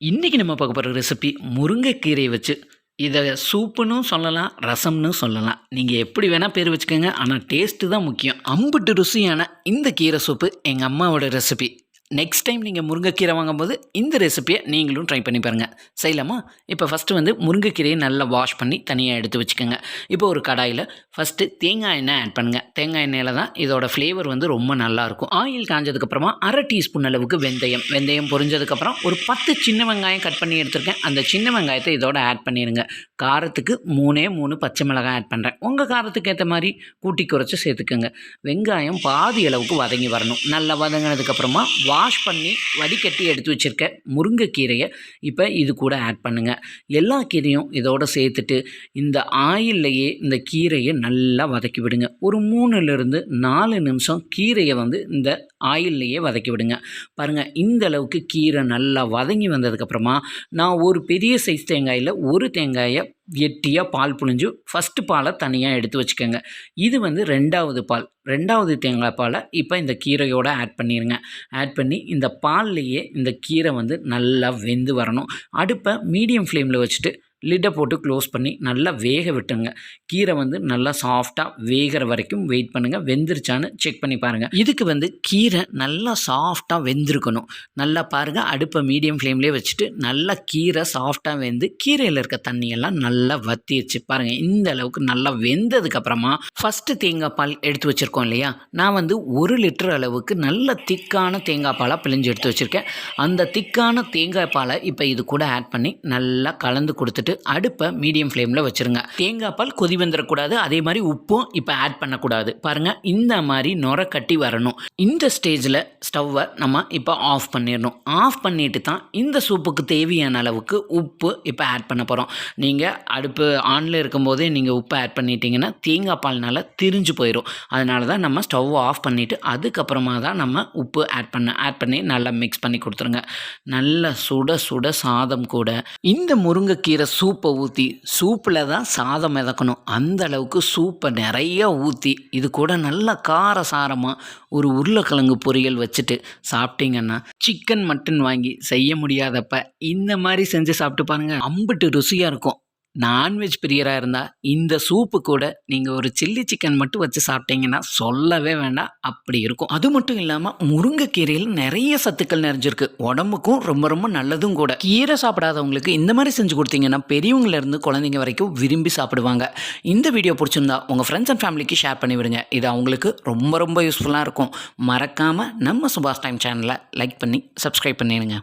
இன்றைக்கி நம்ம பார்க்க போகிற ரெசிபி முருங்கைக்கீரையை வச்சு இதை சூப்புன்னு சொல்லலாம், ரசம்னு சொல்லலாம். நீங்கள் எப்படி வேணால் பேர் வச்சுக்கோங்க, ஆனால் டேஸ்ட்டு தான் முக்கியம். அம்புட்டு ருசியான இந்த கீரை சூப்பு எங்கள் அம்மாவோட ரெசிபி. நெக்ஸ்ட் டைம் நீங்கள் முருங்கைக்கீரை வாங்கும்போது இந்த ரெசிபியை நீங்களும் ட்ரை பண்ணி பாருங்கள். செய்யலாமா? இப்போ ஃபஸ்ட்டு வந்து முருங்கைக்கீரையை நல்லா வாஷ் பண்ணி தனியாக எடுத்து வச்சுக்கோங்க. இப்போ ஒரு கடாயில் ஃபஸ்ட்டு தேங்காய் எண்ணெய் ஆட் பண்ணுங்கள். தேங்காய் எண்ணெயில் தான் இதோட ஃப்ளேவர் வந்து ரொம்ப நல்லாயிருக்கும். ஆயில் காஞ்சதுக்கப்புறமா அரை டீஸ்பூன் அளவுக்கு வெந்தயம் பொரிஞ்சதுக்கப்புறம் ஒரு 10 சின்ன வெங்காயம் கட் பண்ணி எடுத்துருக்கேன். அந்த சின்ன வெங்காயத்தை இதோட ஆட் பண்ணிடுங்க. காரத்துக்கு 3 பச்சை மிளகாய் ஆட் பண்ணுறேன். உங்கள் காரத்துக்கு ஏற்ற மாதிரி கூட்டி குறைச்சி சேர்த்துக்கோங்க. வெங்காயம் பாதி அளவுக்கு வதங்கி வரணும். நல்லா வதங்கினதுக்கப்புறமா வாஷ் பண்ணி வடிகட்டி எடுத்து வச்சுருக்க முருங்கைக்கீரையை இப்போ இது கூட ஆட் பண்ணுங்கள். எல்லா கீரையும் இதோடு சேர்த்துட்டு இந்த ஆயில்லையே இந்த கீரையை நல்லா வதக்கி விடுங்க. ஒரு 3-4 நிமிஷம் கீரையை வந்து இந்த ஆயில்லையே வதக்கி விடுங்க. பாருங்கள், இந்த அளவுக்கு கீரை நல்லா வதங்கி வந்ததுக்கப்புறமா நான் ஒரு பெரிய சைஸ் தேங்காயில் ஒரு தேங்காயை கெட்டியாக பால் புழிஞ்சு ஃபஸ்ட்டு பாலை தனியாக எடுத்து வச்சுக்கோங்க. இது வந்து ரெண்டாவது தேங்காய் பாலை இப்போ இந்த கீரையோடு ஆட் பண்ணிடுங்க. ஆட் பண்ணி இந்த பால்லையே இந்த கீரை வந்து நல்லா வெந்து வரணும். அடுப்பை மீடியம் ஃப்ளேமில் வச்சுட்டு லிட்டை போட்டு க்ளோஸ் பண்ணி நல்லா வேக விட்டுருங்க. கீரை வந்து நல்லா சாஃப்டாக வேகிற வரைக்கும் வெயிட் பண்ணுங்கள். வெந்துருச்சான்னு செக் பண்ணி பாருங்கள். இதுக்கு வந்து கீரை நல்லா சாஃப்டாக வெந்திருக்கணும். நல்லா பாருங்கள், அடுப்பை மீடியம் ஃப்ளேம்லேயே வச்சுட்டு நல்லா கீரை சாஃப்டாக வெந்து கீரையில் இருக்க தண்ணியெல்லாம் நல்லா வற்றிடுச்சு. பாருங்கள், இந்த அளவுக்கு நல்லா வெந்ததுக்கப்புறமா ஃபஸ்ட்டு தேங்காய் பால் எடுத்து வச்சுருக்கோம் இல்லையா, நான் வந்து 1 லிட்டர் அளவுக்கு நல்ல திக்கான தேங்காய் பாலாக பிழிஞ்சு எடுத்து வச்சுருக்கேன். அந்த திக்கான தேங்காய் பாலை இப்போ இது கூட ஆட் பண்ணி நல்லா கலந்து கொடுத்துட்டு அடுப்பை மீடியம் ஃப்ளேமில் வச்சுருங்க. தேங்காய் பால் கொதி வந்துடக்கூடாது. அதே மாதிரி உப்பும் இப்போ ஆட் பண்ணக்கூடாது. பாருங்கள், இந்த மாதிரி நுர கட்டி வரணும். இந்த ஸ்டேஜில் ஸ்டவ்வை நம்ம இப்போ ஆஃப் பண்ணிடணும். ஆஃப் பண்ணிட்டு தான் இந்த சூப்புக்கு தேவையான அளவுக்கு உப்பு இப்போ ஆட் பண்ண போகிறோம். நீங்கள் அடுப்பு ஆனில் இருக்கும்போதே நீங்கள் உப்பு ஆட் பண்ணிட்டீங்கன்னா தேங்காய் பால்னால் திரிஞ்சு போயிடும். அதனால தான் நம்ம ஸ்டவ் ஆஃப் பண்ணிவிட்டு அதுக்கப்புறமா தான் நம்ம உப்பு ஆட் பண்ணி நல்லா மிக்ஸ் பண்ணி கொடுத்துருங்க. நல்ல சுட சாதம் கூட இந்த முருங்கைக்கீரை சூப்பை ஊற்றி, சூப்பில் தான் சாதம் மிதக்கணும், அந்த அளவுக்கு சூப்பை நிறைய ஊற்றி இது கூட நல்லா காரசாரமாக ஒரு உருளைக்கிழங்கு பொரியல் வச்சுட்டு சாப்பிட்டீங்கன்னா, சிக்கன் மட்டன் வாங்கி செய்ய முடியாதப்ப இந்த மாதிரி செஞ்சு சாப்பிட்டு பாருங்கள். அம்புட்டு ருசியாக இருக்கும். நான்வெஜ் பிரியராக இருந்தால் இந்த சூப்பு கூட நீங்கள் ஒரு சில்லி சிக்கன் மட்டும் வச்சு சாப்பிட்டீங்கன்னா சொல்லவே வேண்டாம், அப்படி இருக்கும். அது மட்டும் இல்லாமல் முருங்கைக்கீரையில் நிறைய சத்துக்கள் நிறைஞ்சிருக்கு. உடம்புக்கும் ரொம்ப நல்லதும் கூட. கீரை சாப்பிடாதவங்களுக்கு இந்த மாதிரி செஞ்சு கொடுத்தீங்கன்னா பெரியவங்கலேருந்து குழந்தைங்க வரைக்கும் விரும்பி சாப்பிடுவாங்க. இந்த வீடியோ பிடிச்சிருந்தா உங்கள் ஃப்ரெண்ட்ஸ் அண்ட் ஃபேமிலிக்கு ஷேர் பண்ணி விடுங்க. இது அவங்களுக்கு ரொம்ப யூஸ்ஃபுல்லாக இருக்கும். மறக்காமல் நம்ம சுபாஷ் டைம் சேனலை லைக் பண்ணி சப்ஸ்கிரைப் பண்ணிடுங்க.